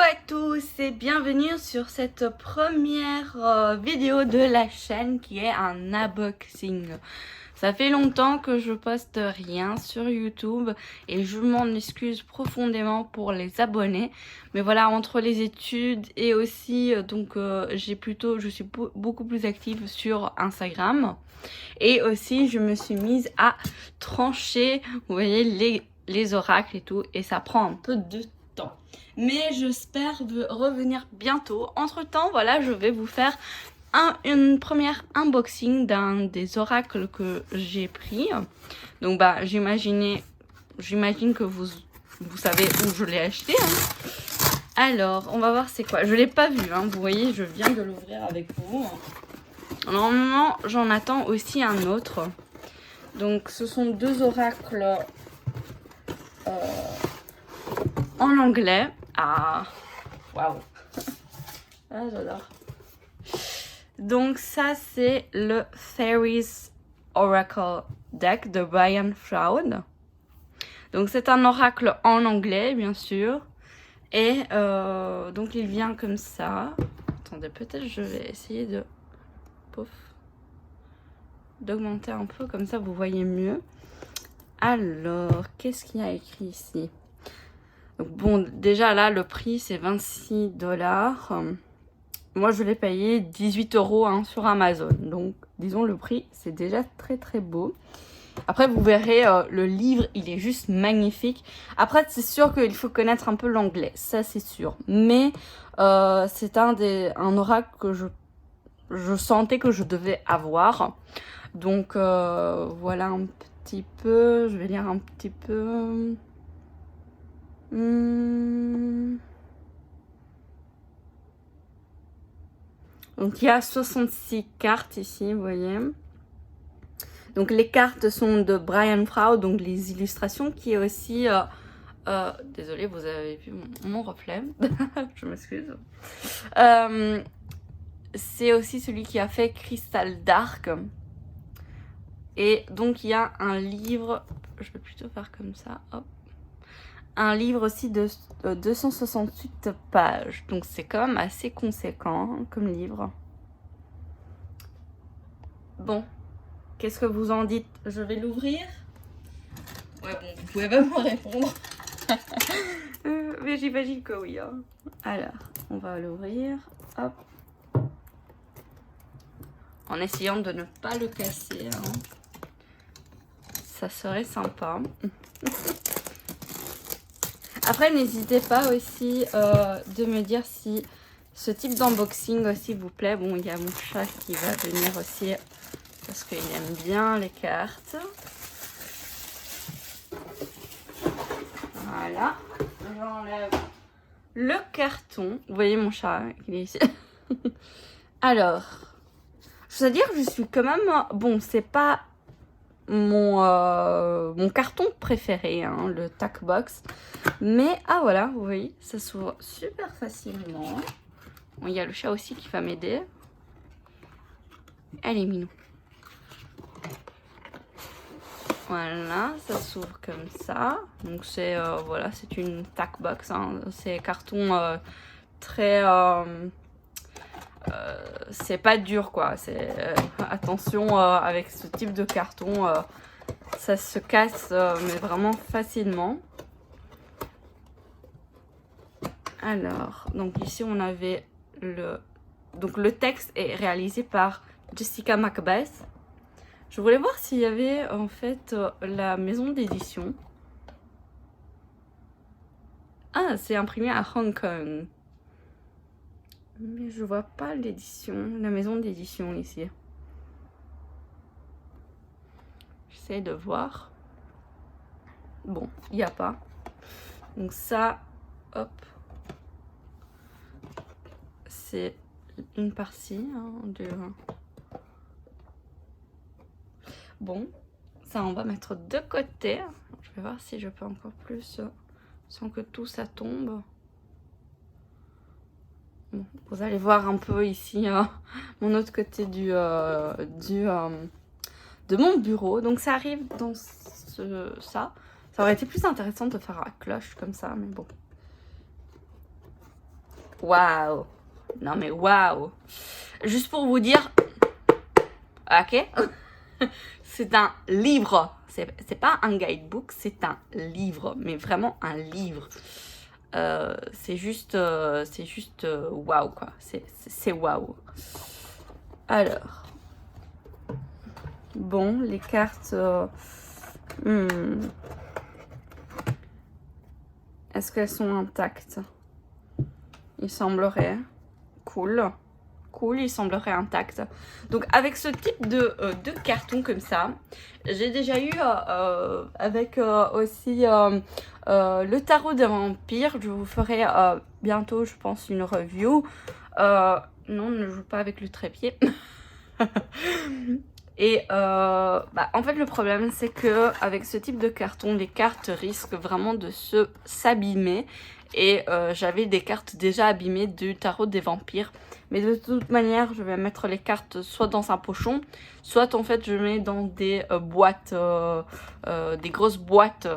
à tous et bienvenue sur cette première vidéo de la chaîne qui est un unboxing. Ça fait longtemps que je poste rien sur YouTube et je m'en excuse profondément pour les abonnés. Mais voilà, entre les études et aussi je suis beaucoup plus active sur Instagram. Et aussi je me suis mise à trancher, vous voyez, les oracles et tout, et ça prend un peu de temps. Mais j'espère revenir bientôt. Entre temps, voilà, je vais vous faire une première unboxing d'un des oracles que j'ai pris. Donc j'imagine que vous savez où je l'ai acheté. Alors, on va voir c'est quoi. Je l'ai pas vu, vous voyez, je viens de l'ouvrir avec vous. Normalement, j'en attends aussi un autre. Donc, ce sont deux oracles en anglais. Ah, waouh. Ah, j'adore. Donc, ça, c'est le Fairies Oracle Deck de Brian Froud. Donc, c'est un oracle en anglais, bien sûr. Et donc, il vient comme ça. Attendez, peut-être je vais essayer de... Pouf. D'augmenter un peu, comme ça, vous voyez mieux. Alors, qu'est-ce qu'il y a écrit ici? Donc, bon, déjà là, le prix, c'est 26 $. Moi, je l'ai payé 18 € sur Amazon. Donc, disons, le prix, c'est déjà très, très beau. Après, vous verrez, le livre, il est juste magnifique. Après, c'est sûr qu'il faut connaître un peu l'anglais. Ça, c'est sûr. Mais c'est un oracle que je sentais que je devais avoir. Donc, voilà un petit peu. Je vais lire un petit peu. Donc, il y a 66 cartes ici, vous voyez. Donc, les cartes sont de Brian Froud, donc les illustrations, qui est aussi... désolée, vous avez vu mon reflet. Je m'excuse. C'est aussi celui qui a fait Crystal Dark. Et donc, il y a un livre... Je vais plutôt faire comme ça, hop. Un livre aussi de 268 pages. Donc, c'est quand même assez conséquent comme livre. Bon, qu'est-ce que vous en dites? Je vais l'ouvrir. Ouais, bon, vous pouvez pas me répondre. Mais j'imagine que oui. Alors, on va l'ouvrir. Hop. En essayant de ne pas le casser. Ça serait sympa. Après, n'hésitez pas aussi de me dire si ce type d'unboxing aussi vous plaît. Bon, il y a mon chat qui va venir aussi parce qu'il aime bien les cartes. Voilà. J'enlève le carton. Vous voyez mon chat, il est ici. Alors, je dois dire que je suis quand même... Bon, c'est pas... mon carton préféré, le tack box, mais voilà, vous voyez, ça s'ouvre super facilement. Bon, il y a le chat aussi qui va m'aider. Elle est minou. Voilà, ça s'ouvre comme ça. Donc c'est voilà, c'est une tack box, c'est carton très c'est pas dur quoi, c'est attention avec ce type de carton, ça se casse mais vraiment facilement. Alors, donc ici on avait le texte est réalisé par Jessica Macbeth. Je voulais voir s'il y avait en fait la maison d'édition. Ah, c'est imprimé à Hong Kong. Mais je vois pas l'édition, la maison d'édition ici. J'essaie de voir. Bon, il n'y a pas. Donc ça, hop. C'est une partie de... Bon, ça on va mettre de côté. Je vais voir si je peux encore plus sans que tout ça tombe. Bon, vous allez voir un peu ici mon autre côté de mon bureau. Donc ça arrive dans ça. Ça aurait été plus intéressant de faire à cloche comme ça, mais bon. Waouh. Non mais waouh. Juste pour vous dire, ok, c'est un livre. C'est pas un guidebook, c'est un livre, mais vraiment un livre. C'est juste waouh quoi. C'est waouh. Alors, bon, les cartes. Est-ce qu'elles sont intactes? Il semblerait. Cool. Cool, il semblerait intact. Donc avec ce type de carton comme ça, j'ai déjà eu avec aussi le tarot des vampires. Je vous ferai bientôt, je pense, une review. Non, ne joue pas avec le trépied. Et en fait le problème c'est que avec ce type de carton, les cartes risquent vraiment de s'abîmer. Et j'avais des cartes déjà abîmées du tarot des vampires. Mais de toute manière, je vais mettre les cartes soit dans un pochon, soit en fait je mets dans des boîtes, des grosses boîtes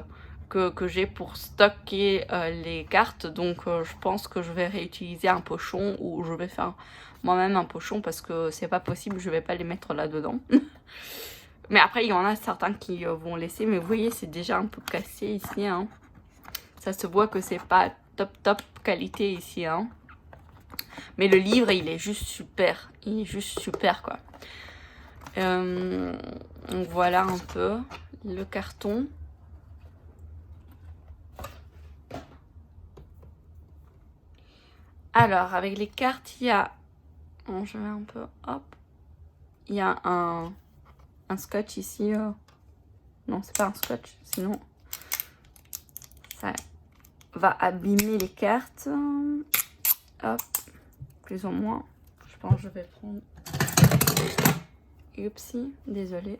que j'ai pour stocker les cartes. Donc je pense que je vais réutiliser un pochon ou je vais faire moi-même un pochon parce que c'est pas possible, je vais pas les mettre là-dedans. Mais après, il y en a certains qui vont laisser. Mais vous voyez, c'est déjà un peu cassé ici. Hein. Ça se voit que c'est pas top qualité ici. Hein. Mais le livre, il est juste super. Il est juste super, quoi. Donc voilà un peu le carton. Alors, avec les cartes, il y a... Bon, je vais un peu... Hop. Il y a un scotch ici. Non, c'est pas un scotch. Sinon, ça va abîmer les cartes. Hop. Plus ou moins. Je pense que je vais prendre... Oupsie, désolée.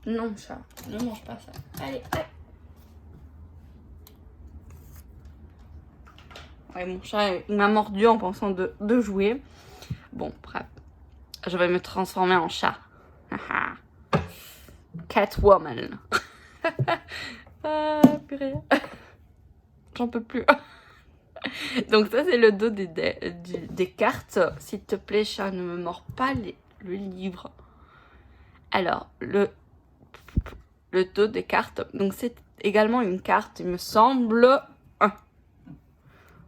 Non, chat, ne mange pas ça. Allez, allez. Ouais, mon chat, il m'a mordu en pensant de jouer. Bon, bref. Je vais me transformer en chat. Catwoman. Ah, purée. J'en peux plus. Donc ça, c'est le dos des cartes. S'il te plaît, chat, ne me mords pas le livre. Alors, le dos des cartes. Donc c'est également une carte, il me semble...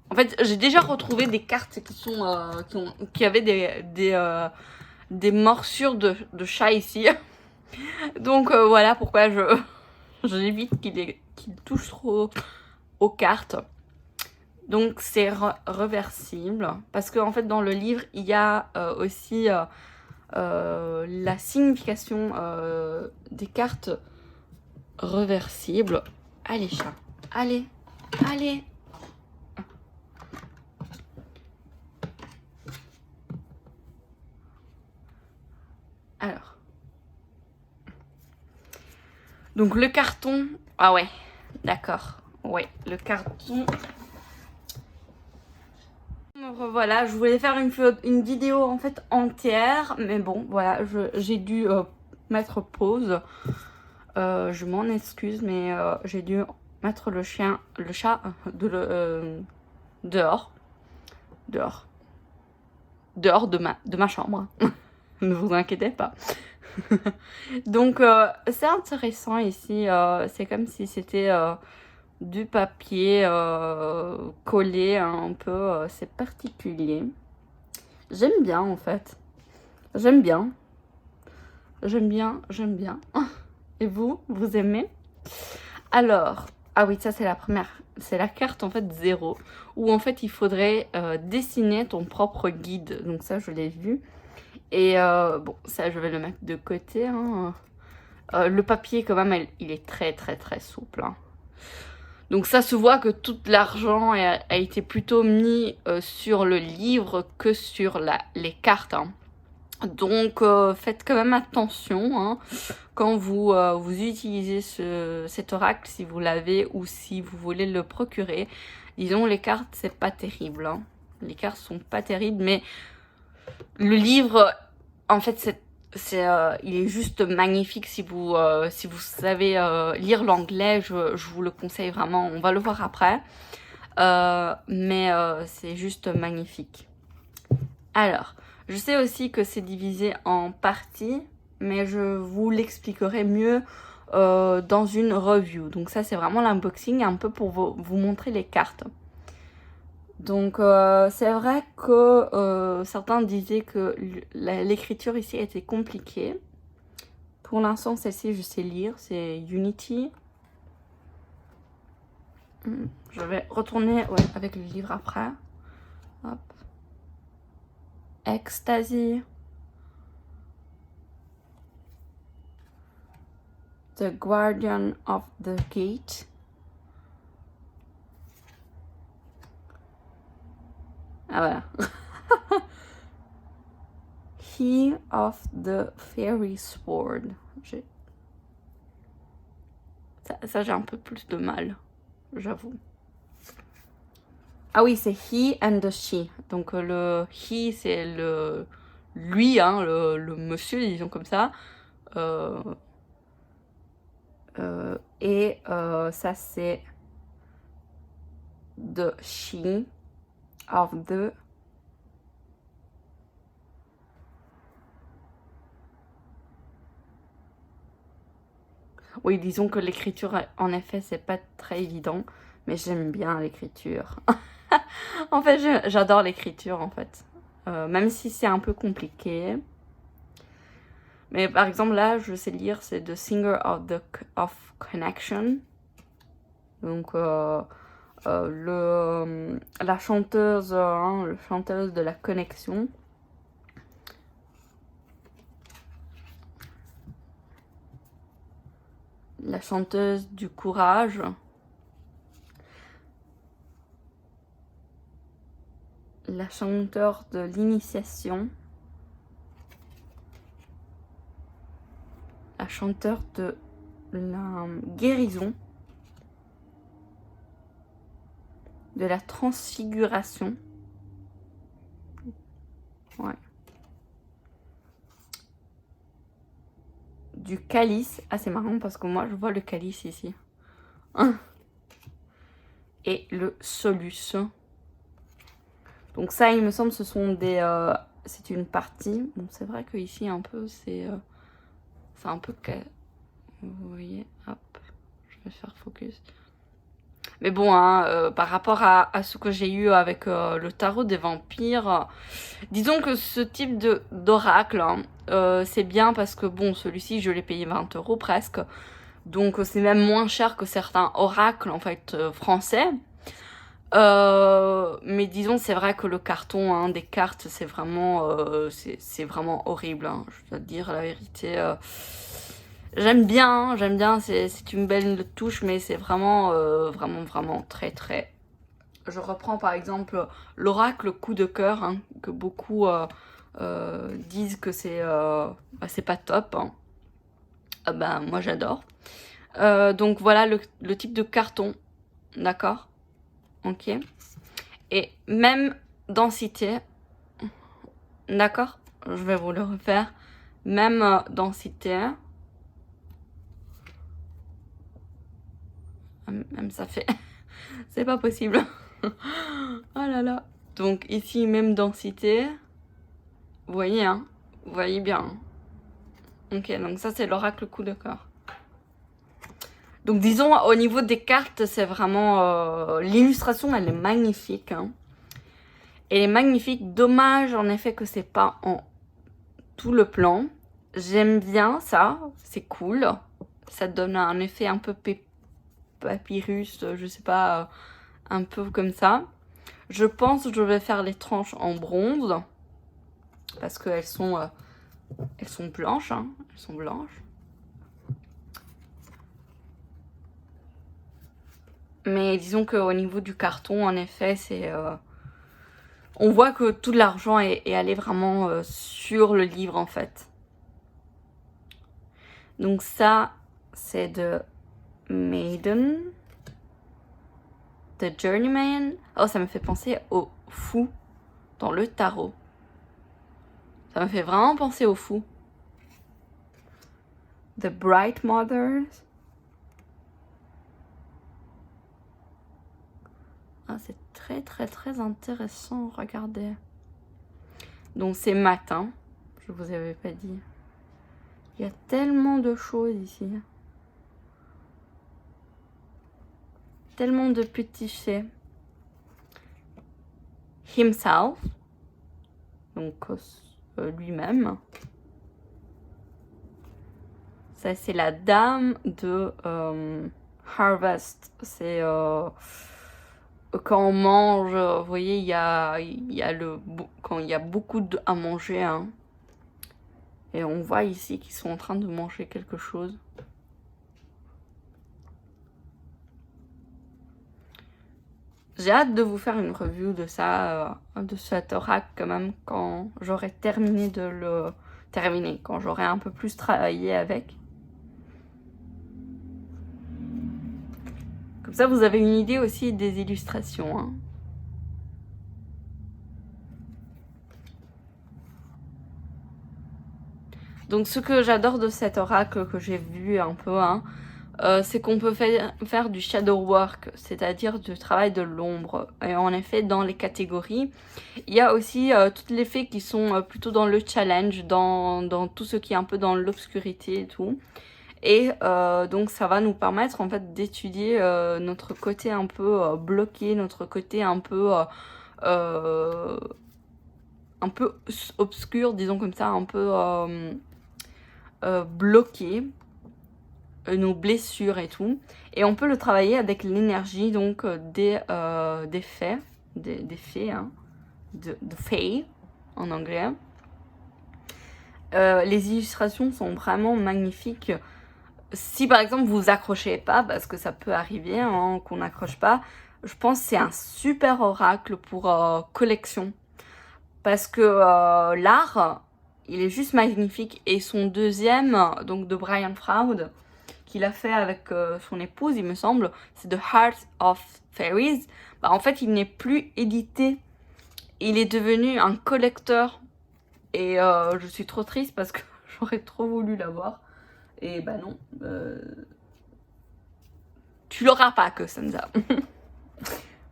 En fait, j'ai déjà retrouvé des cartes qui avaient des morsures de chat ici. Donc voilà pourquoi j'évite qu'il touche trop aux cartes. Donc c'est reversible. Parce qu'en fait dans le livre, il y a aussi la signification des cartes reversibles. Allez chat, allez, allez. Alors. Donc le carton. Ah ouais, d'accord. Ouais, le carton. Me revoilà, je voulais faire une vidéo en fait entière. Mais bon, voilà, j'ai dû mettre pause. Je m'en excuse, mais j'ai dû mettre le chat dehors. Dehors de ma chambre. Ne vous inquiétez pas. Donc c'est intéressant ici, c'est comme si c'était du papier collé un peu, c'est particulier. J'aime bien en fait, j'aime bien. Et vous aimez? Alors, ah oui, ça c'est la première, c'est la carte en fait 0, où en fait il faudrait dessiner ton propre guide, donc ça je l'ai vu. Et bon, ça je vais le mettre de côté. Hein. Le papier quand même, il est très souple. Hein. Donc ça se voit que tout l'argent a été plutôt mis sur le livre que sur les cartes. Hein. Donc faites quand même attention hein, quand vous utilisez cet oracle, si vous l'avez ou si vous voulez le procurer. Disons les cartes c'est pas terrible. Hein. Les cartes sont pas terribles mais... Le livre, en fait, il est juste magnifique si vous savez lire l'anglais, je vous le conseille vraiment. On va le voir après. Mais c'est juste magnifique. Alors, je sais aussi que c'est divisé en parties, mais je vous l'expliquerai mieux dans une review. Donc ça, c'est vraiment l'unboxing, un peu pour vous montrer les cartes. Donc c'est vrai que certains disaient que l'écriture ici était compliquée. Pour l'instant, celle-ci, je sais lire, c'est Unity. Je vais retourner avec le livre après. Hop. Ecstasy. The Guardian of the Gate. Ah voilà. He of the Fairy Sword. Ça j'ai un peu plus de mal, j'avoue. Ah oui, c'est he and the she. Donc le he, c'est lui, hein, le monsieur, disons comme ça. Et ça, c'est the she of the... Oui, disons que l'écriture, en effet, c'est pas très évident, mais j'aime bien l'écriture. En fait, j'adore l'écriture, en fait. Même si c'est un peu compliqué. Mais par exemple, là, je sais lire, c'est The Singer of Connection. Donc, la chanteuse, le chanteuse de la connexion. La chanteuse du courage. La chanteuse de l'initiation. La chanteuse de la guérison. De la transfiguration. Ouais. Du calice. Ah, c'est marrant parce que moi, je vois le calice ici. Et le solus. Donc ça, il me semble, ce sont des... c'est une partie. Bon, c'est vrai que ici un peu, c'est un peu... Vous voyez, hop, je vais faire focus. Mais bon, hein, par rapport à ce que j'ai eu avec le tarot des vampires, disons que ce type d'oracle, hein, c'est bien parce que bon, celui-ci, je l'ai payé 20 € presque. Donc c'est même moins cher que certains oracles, en fait, français. Mais disons, c'est vrai que le carton, hein, des cartes, c'est vraiment horrible, hein, je dois te dire la vérité. J'aime bien, c'est une belle touche, mais c'est vraiment très très... Je reprends par exemple l'oracle coup de cœur, hein, que beaucoup disent que c'est pas top. Hein. Ben, moi j'adore. Donc voilà le type de carton, d'accord? Ok. Et même densité, d'accord? Je vais vous le refaire. Même densité. Même ça fait... c'est pas possible. Oh là là. Donc ici, même densité. Vous voyez, hein? Vous voyez bien. Hein. Ok, donc ça, c'est l'oracle coup de cœur. Donc disons, au niveau des cartes, c'est vraiment... l'illustration, elle est magnifique. Hein. Elle est magnifique. Dommage, en effet, que c'est pas en tout le plan. J'aime bien ça. C'est cool. Ça donne un effet un peu papyrus, je sais pas, un peu comme ça. Je pense que je vais faire les tranches en bronze. Parce qu'elles sont blanches. Hein. Elles sont blanches. Mais disons qu'au niveau du carton, en effet, c'est... on voit que tout l'argent est allé vraiment sur le livre, en fait. Donc ça, c'est de Maiden. The Journeyman. Oh, ça me fait penser au fou dans le tarot. Ça me fait vraiment penser au fou. The Bright Mothers. Ah, c'est très intéressant, regardez. Donc c'est matin, je vous avais pas dit. Il y a tellement de choses ici. Tellement de petits faits. Himself. Donc lui-même. Ça c'est la dame de Harvest. C'est quand on mange, vous voyez, quand il y a beaucoup à manger. Hein. Et on voit ici qu'ils sont en train de manger quelque chose. J'ai hâte de vous faire une review de ça, de cet oracle quand même, quand j'aurai terminé de le terminer, quand j'aurai un peu plus travaillé avec. Comme ça, vous avez une idée aussi des illustrations. Hein. Donc, ce que j'adore de cet oracle que j'ai vu un peu, hein, c'est qu'on peut faire du shadow work, c'est-à-dire du travail de l'ombre. Et en effet, dans les catégories, il y a aussi toutes les fées qui sont plutôt dans le challenge, dans tout ce qui est un peu dans l'obscurité et tout. Et donc ça va nous permettre en fait d'étudier notre côté un peu bloqué, notre côté un peu obscur, disons comme ça, un peu bloqué, nos blessures et tout. Et on peut le travailler avec l'énergie donc des fées, des fées, hein, de fées en anglais. Les illustrations sont vraiment magnifiques. Si par exemple vous accrochez pas, parce que ça peut arriver hein, qu'on n'accroche pas, je pense que c'est un super oracle pour collection. Parce que l'art, il est juste magnifique. Et son deuxième, donc de Brian Froud, qu'il a fait avec son épouse, il me semble, c'est The Heart of Fairies. Bah, en fait, il n'est plus édité. Il est devenu un collecteur. Et je suis trop triste parce que j'aurais trop voulu l'avoir. Et bah non. Tu l'auras pas, que Sansa.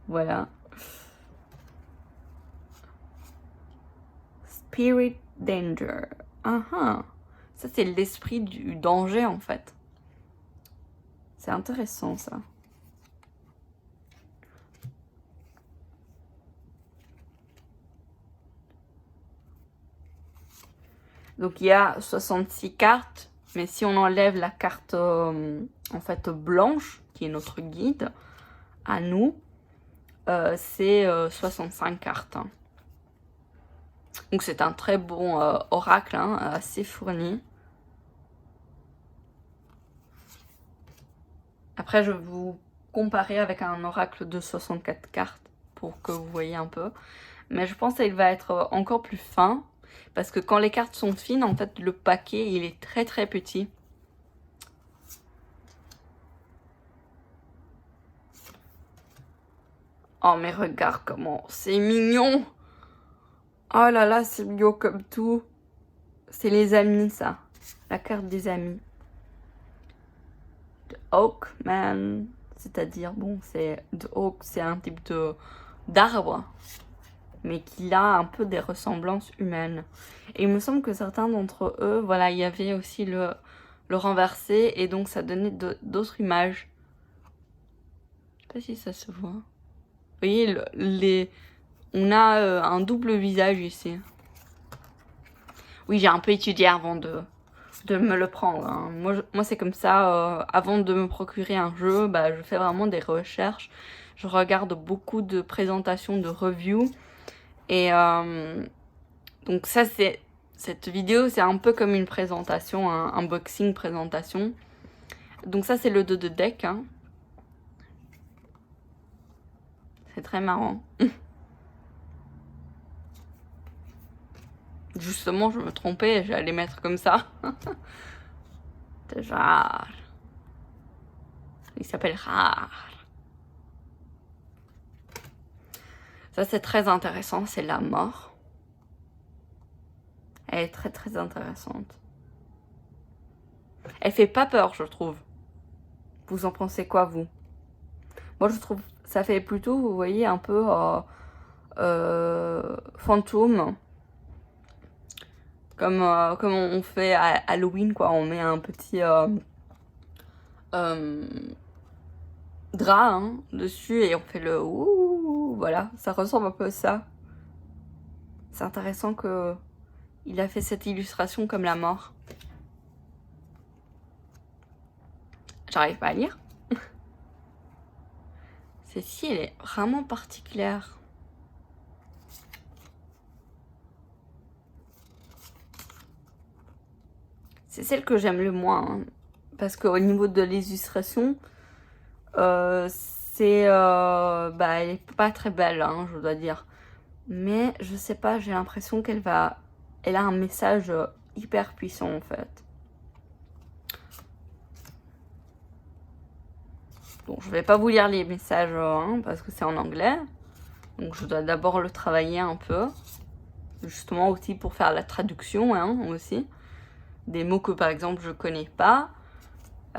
Voilà. Spirit Danger. Ça, c'est l'esprit du danger, en fait. C'est intéressant, ça. Donc, il y a 66 cartes. Mais si on enlève la carte, en fait, blanche, qui est notre guide, à nous, c'est 65 cartes. Hein. Donc, c'est un très bon oracle, hein, assez fourni. Après, je vais vous comparer avec un oracle de 64 cartes pour que vous voyez un peu. Mais je pense qu'il va être encore plus fin. Parce que quand les cartes sont fines, en fait, le paquet, il est très petit. Oh, mais regarde comment c'est mignon. Oh là là, c'est mignon comme tout. C'est les amis, ça. La carte des amis. The Oak Man. C'est-à-dire, bon, c'est... The Oak, c'est un type d'arbre. Mais qui a un peu des ressemblances humaines. Et il me semble que certains d'entre eux, voilà, il y avait aussi le renversé. Et donc, ça donnait d'autres images. Je sais pas si ça se voit. Vous voyez, on a un double visage ici. Oui, j'ai un peu étudié avant de me le prendre. Hein. Moi c'est comme ça. Avant de me procurer un jeu, bah, je fais vraiment des recherches. Je regarde beaucoup de présentations, de reviews. Et donc ça, cette vidéo, c'est un peu comme une présentation, un unboxing présentation. Donc ça, c'est le dos de deck. Hein. C'est très marrant. Justement, je me trompais, j'allais mettre comme ça. Déjà. Il s'appelle Rare. Ça, c'est très intéressant, c'est la mort. Elle est très intéressante. Elle fait pas peur, je trouve. Vous en pensez quoi, vous? Moi, je trouve ça fait plutôt, vous voyez, un peu fantôme. Comme on fait à Halloween, quoi. On met un petit drap dessus et on fait le ouh. Voilà, ça ressemble un peu à ça. C'est intéressant que il a fait cette illustration comme la mort. J'arrive pas à lire. Celle-ci, elle est vraiment particulière. C'est celle que j'aime le moins. Parce qu'au niveau de l'illustration, elle est pas très belle, je dois dire. Mais je sais pas, j'ai l'impression qu'elle a un message hyper puissant en fait. Bon, je vais pas vous lire les messages parce que c'est en anglais. Donc je dois d'abord le travailler un peu. Justement aussi pour faire la traduction aussi. Des mots que par exemple je connais pas.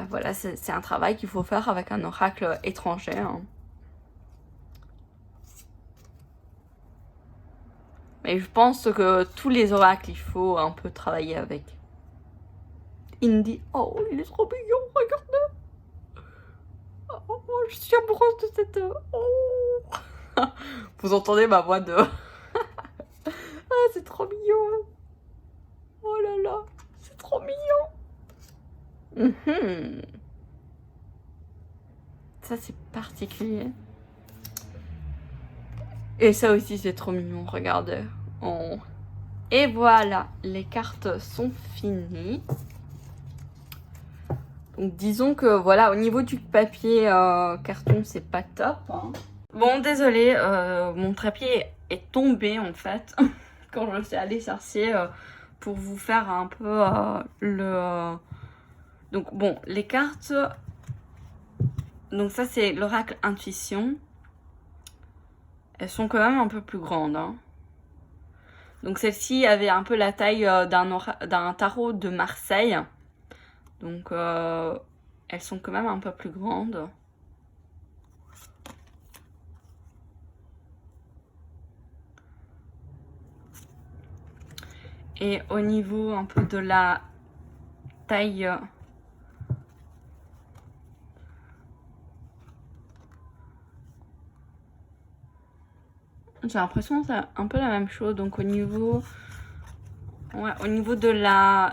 Voilà, c'est un travail qu'il faut faire avec un oracle étranger. Mais je pense que tous les oracles, il faut un peu travailler avec. Indy, oh, il est trop mignon, regardez. Oh, je suis amoureuse de cette... Oh. Vous entendez ma voix de... Ah, c'est trop mignon. Oh là là, c'est trop mignon. Ça, c'est particulier. Et ça aussi, c'est trop mignon, regardez. Oh. Et voilà, les cartes sont finies. Donc disons que voilà, au niveau du papier carton, c'est pas top. Bon, désolé, mon trépied est tombé en fait quand je suis allée chercher pour vous faire un peu Donc bon, les cartes... Donc ça, c'est l'oracle intuition. Elles sont quand même un peu plus grandes. Donc celle-ci avait un peu la taille d'un tarot de Marseille. Donc elles sont quand même un peu plus grandes. Et au niveau un peu de la taille... J'ai l'impression que c'est un peu la même chose. Donc au niveau... Ouais, au niveau de la...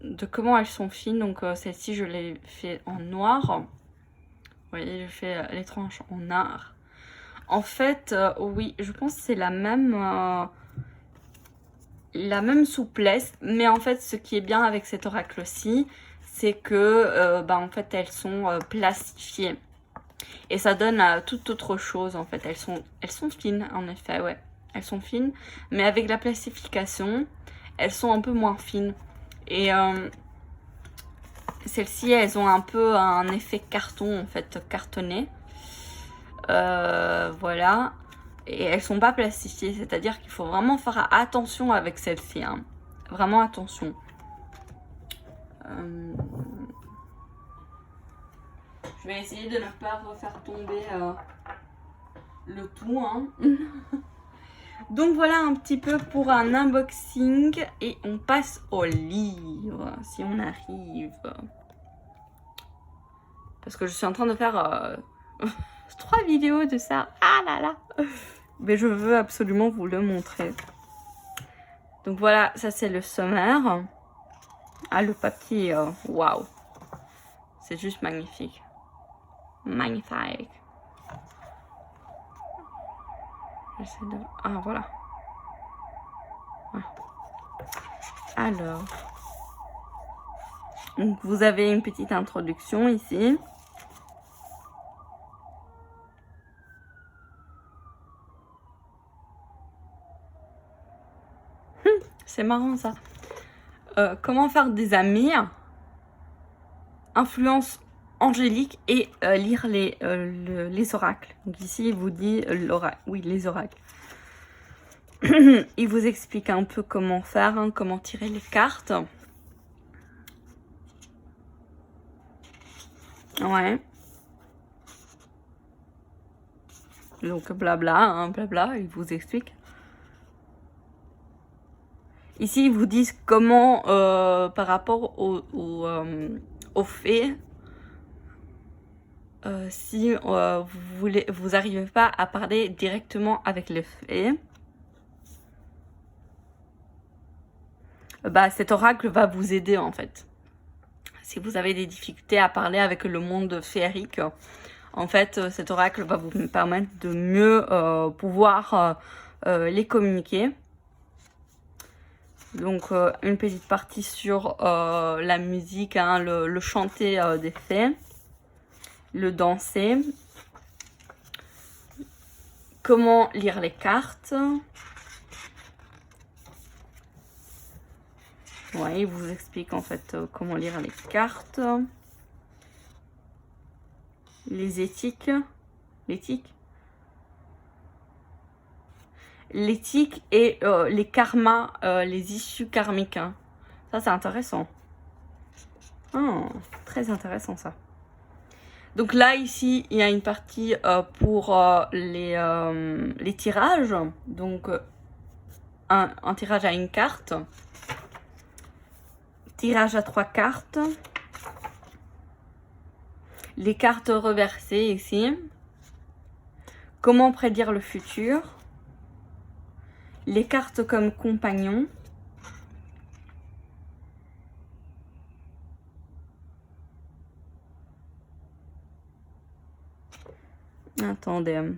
de comment elles sont fines. Donc celle-ci, je l'ai fait en noir. Vous voyez, je fais les tranches en art. En fait, oui, je pense que c'est la même souplesse. Mais en fait, ce qui est bien avec cet oracle-ci, c'est que en fait, elles sont plastifiées. Et ça donne toute autre chose en fait. Elles sont fines en effet, ouais. Elles sont fines, mais avec la plastification, elles sont un peu moins fines. Et celles-ci, elles ont un peu un effet carton en fait, cartonné. Voilà. Et elles sont pas plastifiées, c'est-à-dire qu'il faut vraiment faire attention avec celle-ci. Vraiment attention. Je vais essayer de ne pas refaire tomber le tout. Donc voilà un petit peu pour un unboxing. Et on passe au livre, si on arrive. Parce que je suis en train de faire 3 vidéos de ça. Ah là là. Mais je veux absolument vous le montrer. Donc voilà, ça c'est le sommaire. Ah, le papier, waouh. C'est juste magnifique. Magnifique. J'essaie de... Ah, voilà. Alors. Donc, vous avez une petite introduction ici. C'est marrant ça. Comment faire des amis. Influence angélique et lire les oracles. Donc ici, il vous dit l'oracle. Oui, les oracles. Il vous explique un peu comment faire, comment tirer les cartes. Ouais. Donc blabla, hein, blabla, ils vous expliquent. Ici, ils vous disent comment, par rapport au fait, si vous n'arrivez pas à parler directement avec les fées, bah, cet oracle va vous aider en fait. Si vous avez des difficultés à parler avec le monde féerique, en fait, cet oracle va vous permettre de mieux pouvoir les communiquer. Donc, une petite partie sur la musique, hein, le chanter des fées, le danser, comment lire les cartes. Ouais, il vous explique en fait comment lire les cartes, les éthiques, l'éthique et les karmas, les issues karmiques. Hein. Ça, c'est intéressant. Oh, très intéressant ça. Donc là, ici, il y a une partie pour les tirages. Donc, un tirage à une carte. Tirage à 3 cartes. Les cartes reversées ici. Comment prédire le futur. Les cartes comme compagnons. Attendez.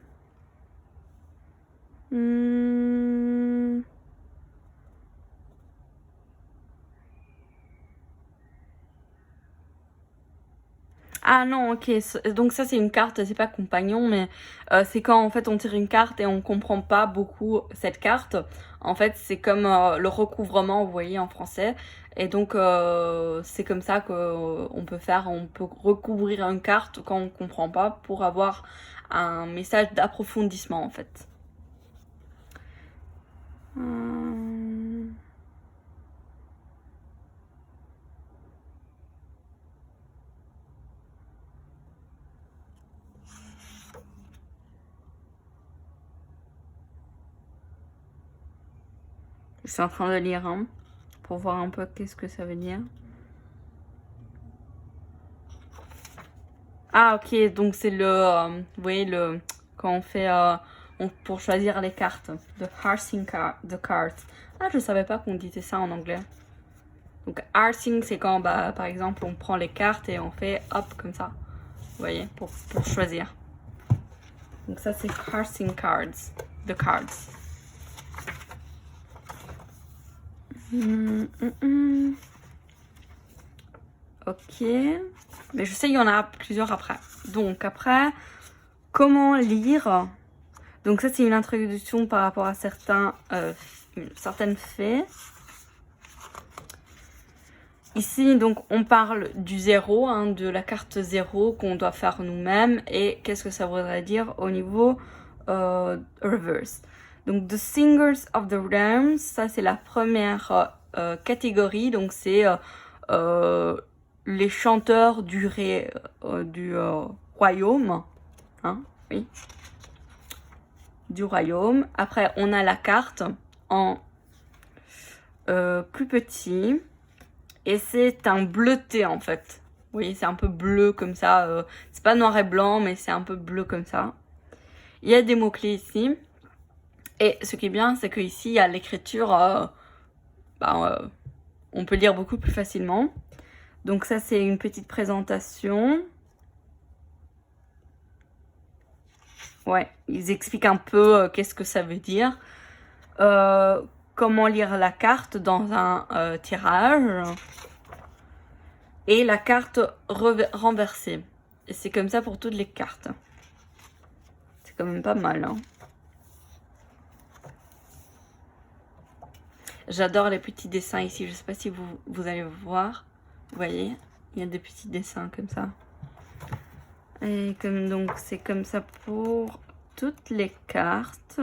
Ah non, ok. Donc ça, c'est une carte, c'est pas compagnon, mais c'est quand en fait on tire une carte et on comprend pas beaucoup cette carte. En fait, c'est comme le recouvrement, vous voyez, en français. Et donc, c'est comme ça qu'on peut faire. On peut recouvrir une carte quand on comprend pas pour avoir un message d'approfondissement, en fait. Je suis en train de lire, hein, pour voir un peu qu'est-ce que ça veut dire. Ah ok, donc c'est vous voyez, quand on fait, pour choisir les cartes, the parsing the cards. Ah, je savais pas qu'on disait ça en anglais. Donc parsing, c'est quand, bah, par exemple, on prend les cartes et on fait hop, comme ça. Vous voyez, pour choisir. Donc ça, c'est parsing cards, the cards. Ok, mais je sais qu'il y en a plusieurs après. Donc après, comment lire? Donc ça, c'est une introduction par rapport à certaines fées. Ici, donc, on parle du zéro, hein, de la carte zéro qu'on doit faire nous-mêmes. Et qu'est-ce que ça voudrait dire au niveau reverse. Donc, The Singers of the Realms, ça c'est la première catégorie. Donc, c'est les chanteurs du royaume. Hein, oui. Du royaume. Après, on a la carte en plus petit. Et c'est un bleuté en fait. Vous voyez, c'est un peu bleu comme ça. C'est pas noir et blanc, mais c'est un peu bleu comme ça. Il y a des mots-clés ici. Et ce qui est bien, c'est qu'ici, il y a l'écriture. On peut lire beaucoup plus facilement. Donc ça, c'est une petite présentation. Ouais, ils expliquent un peu qu'est-ce que ça veut dire. Comment lire la carte dans un tirage. Et la carte renversée. Et c'est comme ça pour toutes les cartes. C'est quand même pas mal, hein. J'adore les petits dessins ici. Je sais pas si vous allez voir. Vous voyez, il y a des petits dessins comme ça. Et comme donc c'est comme ça pour toutes les cartes.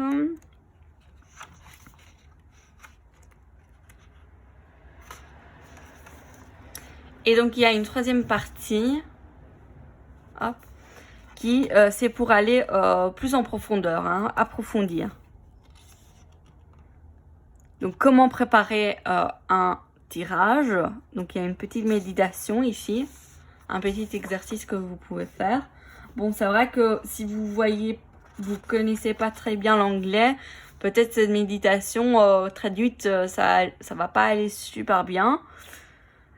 Et donc il y a une troisième partie hop, qui c'est pour aller plus en profondeur, hein, approfondir. Donc comment préparer un tirage. Donc il y a une petite méditation ici, un petit exercice que vous pouvez faire. Bon, c'est vrai que si vous connaissez pas très bien l'anglais, peut-être cette méditation traduite, ça va pas aller super bien.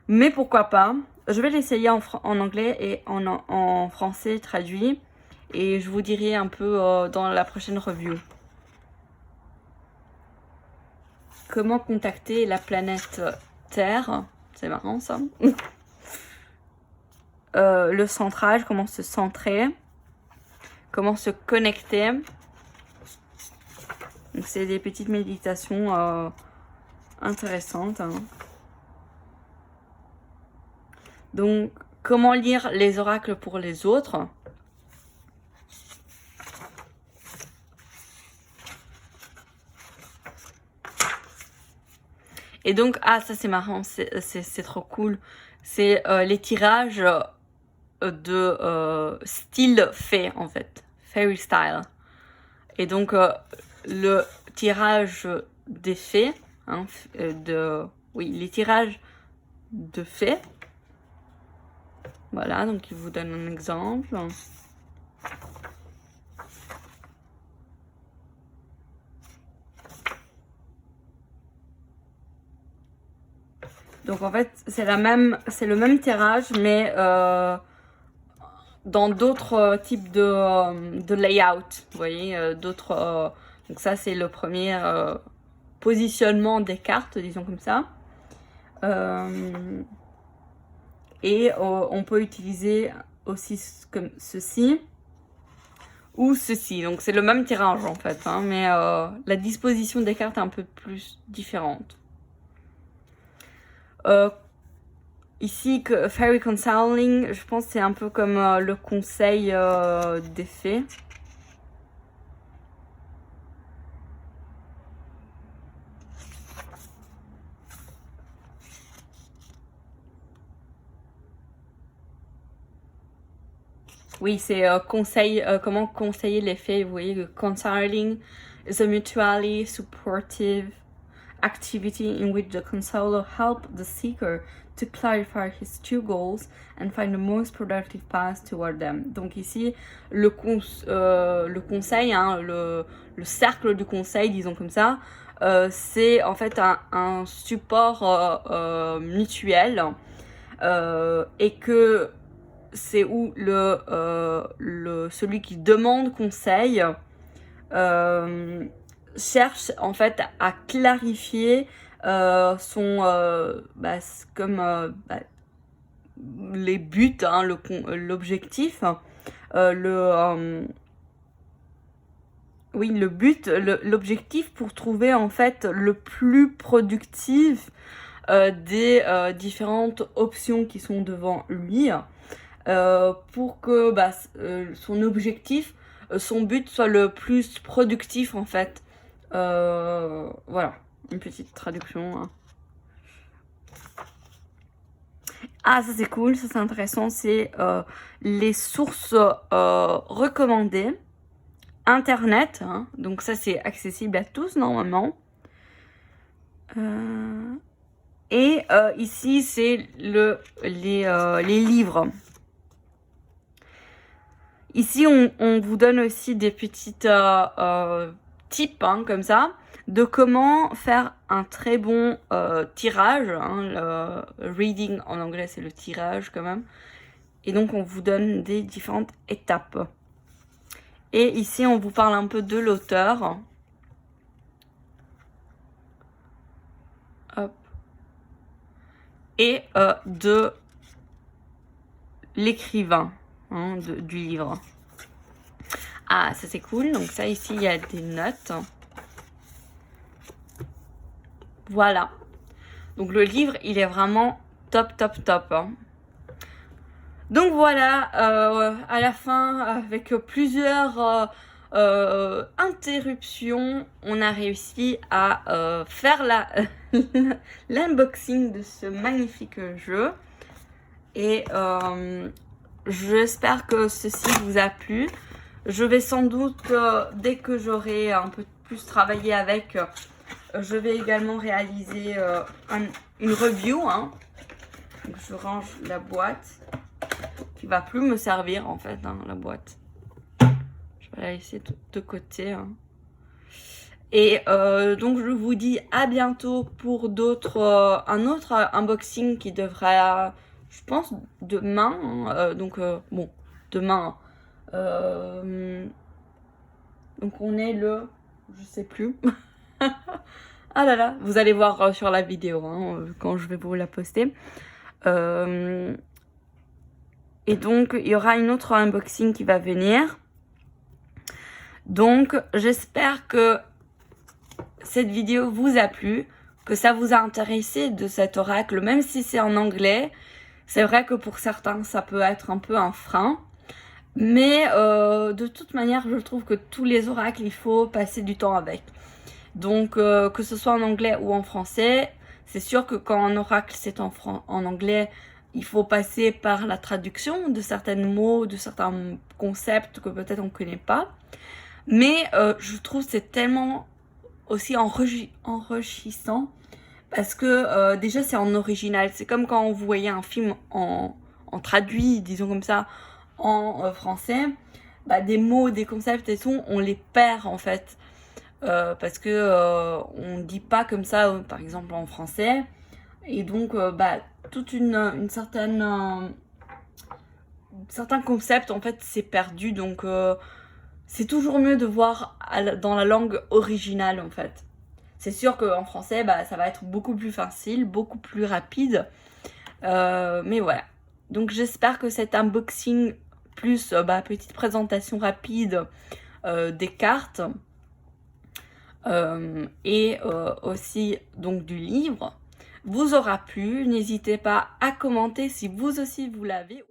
Mais pourquoi pas. Je vais l'essayer en anglais et en français traduit. Et je vous dirai un peu dans la prochaine review. Comment contacter la planète Terre. C'est marrant ça. Le centrage, comment se centrer. Comment se connecter. Donc c'est des petites méditations intéressantes. Hein. Donc comment lire les oracles pour les autres. Et donc, ah ça c'est marrant, c'est trop cool. C'est les tirages de style fée en fait, fairy style. Et donc le tirage des fées, hein, les tirages de fées. Voilà, donc il vous donne un exemple. Donc en fait, c'est le même tirage, mais dans d'autres types de layout. Vous voyez, d'autres. Donc ça, c'est le premier positionnement des cartes, disons comme ça. Et on peut utiliser aussi comme ceci ou ceci. Donc c'est le même tirage en fait, hein, mais la disposition des cartes est un peu plus différente. Ici, que Fairy Counseling, je pense que c'est un peu comme le conseil des fées. Oui, c'est comment conseiller les fées. Vous voyez, le counseling is a mutually supportive activity in which the counselor helps the seeker to clarify his two goals and find the most productive path toward them. Donc ici, le conseil, hein, le cercle du conseil, disons comme ça, c'est en fait un support mutuel et que c'est où celui qui demande conseil cherche en fait à clarifier les buts, hein, l'objectif, le but, l'objectif pour trouver en fait le plus productif des différentes options qui sont devant lui pour que son objectif, son but soit le plus productif en fait. Voilà, une petite traduction. Hein. Ah, ça c'est cool, ça c'est intéressant, c'est les sources recommandées. Internet, hein, donc ça c'est accessible à tous normalement. Et ici c'est les livres. Ici on vous donne aussi des petites tips hein, comme ça de comment faire un très bon tirage. Hein, le reading en anglais c'est le tirage quand même. Et donc on vous donne des différentes étapes. Et ici, on vous parle un peu de l'auteur. Hop. Et de l'écrivain hein, du livre. Ah, ça c'est cool. Donc ça, ici, il y a des notes. Voilà. Donc le livre, il est vraiment top, top, top. Hein. Donc voilà, à la fin, avec plusieurs interruptions, on a réussi à faire l'unboxing de ce magnifique jeu. Et j'espère que ceci vous a plu. Je vais sans doute, dès que j'aurai un peu plus travaillé avec, je vais également réaliser une review. Hein. Donc, je range la boîte qui va plus me servir en fait, hein, la boîte. Je vais la laisser de côté. Hein. Et donc je vous dis à bientôt pour un autre unboxing qui devrait, je pense, demain. Hein, bon, demain. Donc on est le, je sais plus. Ah là là, vous allez voir sur la vidéo hein, quand je vais vous la poster. Et donc il y aura une autre unboxing qui va venir. Donc j'espère que cette vidéo vous a plu, que ça vous a intéressé de cet oracle, même si c'est en anglais. C'est vrai que pour certains, ça peut être un peu un frein. Mais de toute manière, je trouve que tous les oracles, il faut passer du temps avec. Donc, que ce soit en anglais ou en français, c'est sûr que quand un oracle, c'est en anglais, il faut passer par la traduction de certains mots, de certains concepts que peut-être on ne connaît pas. Mais je trouve que c'est tellement aussi enrichissant parce que déjà c'est en original. C'est comme quand vous voyez un film en traduit, disons comme ça, en français, bah, des mots, des concepts et tout, on les perd en fait. Parce que on dit pas comme ça, par exemple en français. Et donc, bah, toute une certaine... certains concepts en fait c'est perdu. Donc c'est toujours mieux de voir dans la langue originale en fait. C'est sûr qu'en français, bah, ça va être beaucoup plus facile, beaucoup plus rapide. Mais voilà. Donc j'espère que cet unboxing plus petite présentation rapide des cartes et aussi donc du livre vous aura plu. N'hésitez pas à commenter si vous aussi vous l'avez.